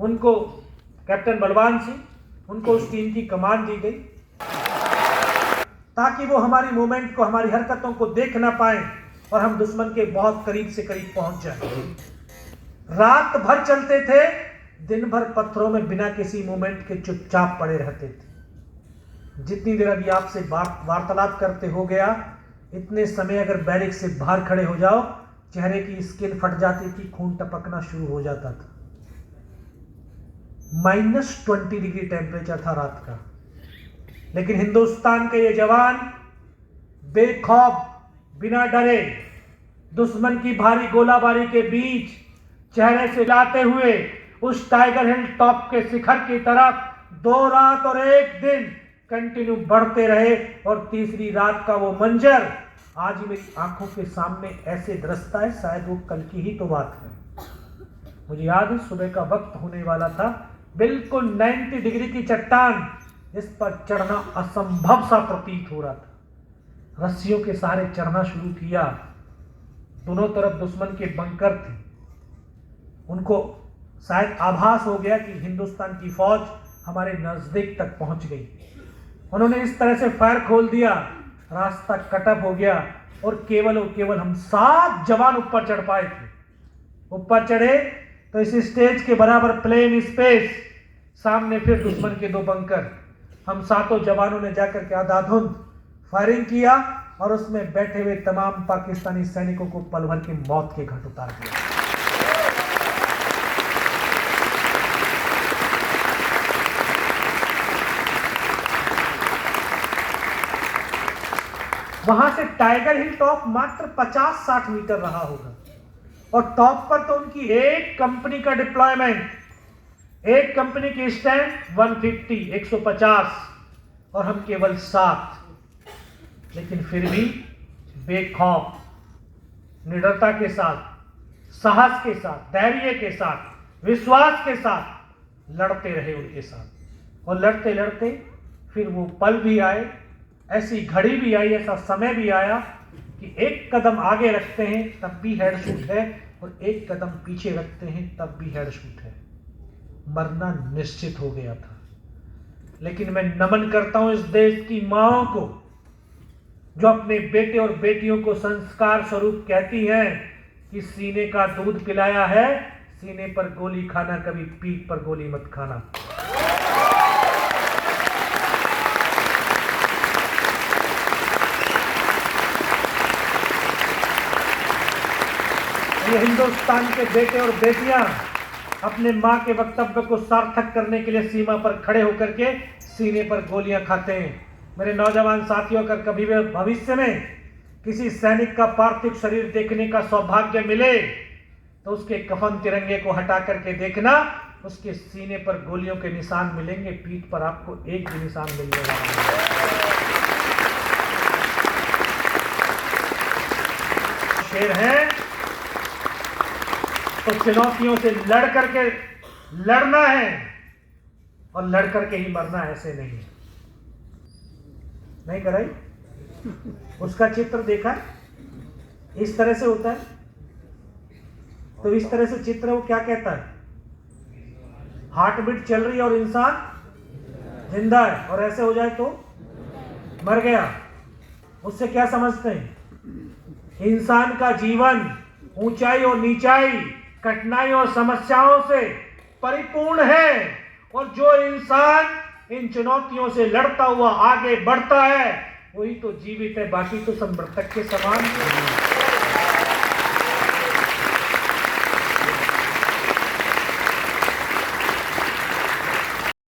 उनको कैप्टन बलवान सिंह, उनको उस टीम की कमान दी गई ताकि वो हमारी मूवमेंट को, हमारी हरकतों को देख ना पाए और हम दुश्मन के बहुत करीब से करीब पहुंच जाए। रात भर चलते थे, दिन भर पत्थरों में बिना किसी मूवमेंट के चुपचाप पड़े रहते थे। जितनी देर अभी आपसे वार्तालाप करते हो गया, इतने समय अगर बैरिक से बाहर खड़े हो जाओ, चेहरे की स्किन फट जाती थी, खून टपकना शुरू हो जाता था। -20 डिग्री टेम्परेचर था रात का, लेकिन हिंदुस्तान के ये जवान बेखौफ, बिना डरे, दुश्मन की भारी गोलाबारी के बीच चेहरे से लाते हुए उस टाइगर हिल टॉप के शिखर की तरफ 2 रात और 1 दिन कंटिन्यू बढ़ते रहे। और तीसरी रात का वो मंजर आज मेरी आंखों के सामने ऐसे दरसता है, शायद वो कल की ही तो बात है। मुझे याद है, सुबह का वक्त होने वाला था, बिल्कुल 90 डिग्री की चट्टान, जिस पर चढ़ना असंभव सा प्रतीत हो रहा था। रस्सियों के सहारे चढ़ना शुरू किया। दोनों तरफ दुश्मन के बंकर थे। उनको शायद आभास हो गया कि हिंदुस्तान की फौज हमारे नजदीक तक पहुंच गई। उन्होंने इस तरह से फायर खोल दिया, रास्ता कटअप हो गया और केवल हम 7 जवान ऊपर चढ़ पाए थे। ऊपर चढ़े तो इस स्टेज के बराबर प्लेन स्पेस, सामने फिर दुश्मन के 2 बंकर। हम 7 जवानों ने जाकर के अंधाधुंध फायरिंग किया और उसमें बैठे हुए तमाम पाकिस्तानी सैनिकों को पल भर की मौत के घाट उतार दिया। वहां से टाइगर हिल टॉप मात्र 50-60 मीटर रहा होगा और टॉप पर तो उनकी एक कंपनी का डिप्लॉयमेंट, एक कंपनी की स्ट्रेंथ 150, 150 और हम केवल 7। लेकिन फिर भी बेखौफ, निडरता के साथ, साहस के साथ, धैर्य के साथ, विश्वास के साथ लड़ते रहे उनके साथ। और लड़ते लड़ते फिर वो पल भी आए, ऐसी घड़ी भी आई, ऐसा समय भी आया कि एक कदम आगे रखते हैं तब भी हेड शूट है और एक कदम पीछे रखते हैं तब भी हेड शूट है। मरना निश्चित हो गया था। लेकिन मैं नमन करता हूं इस देश की माओं को, जो अपने बेटे और बेटियों को संस्कार स्वरूप कहती हैं कि सीने का दूध पिलाया है, सीने पर गोली खाना, कभी पीठ पर गोली मत खाना। ये हिंदुस्तान के बेटे और बेटियां अपने मां के वक्तव्य को सार्थक करने के लिए सीमा पर खड़े होकर के सीने पर गोलियां खाते हैं। मेरे नौजवान साथियों, अगर कभी भी भविष्य में किसी सैनिक का पार्थिव शरीर देखने का सौभाग्य मिले तो उसके कफन तिरंगे को हटा करके देखना, उसके सीने पर गोलियों के निशान मिलेंगे, पीठ पर आपको एक भी निशान मिलने वाला है। शेर हैं तो चुनौतियों से लड़ करके लड़ना है और लड़ करके ही मरना, ऐसे नहीं कराई। उसका चित्र देखा, इस तरह से होता है। तो इस तरह से चित्र वो क्या कहता है, हार्ट बीट चल रही है और इंसान जिंदा है, और ऐसे हो जाए तो मर गया। उससे क्या समझते हैं, इंसान का जीवन ऊंचाई और नीचाई, कठिनाई और समस्याओं से परिपूर्ण है, और जो इंसान इन चुनौतियों से लड़ता हुआ आगे बढ़ता है वही तो जीवित है, बाकी तो सब मृतक के समान है।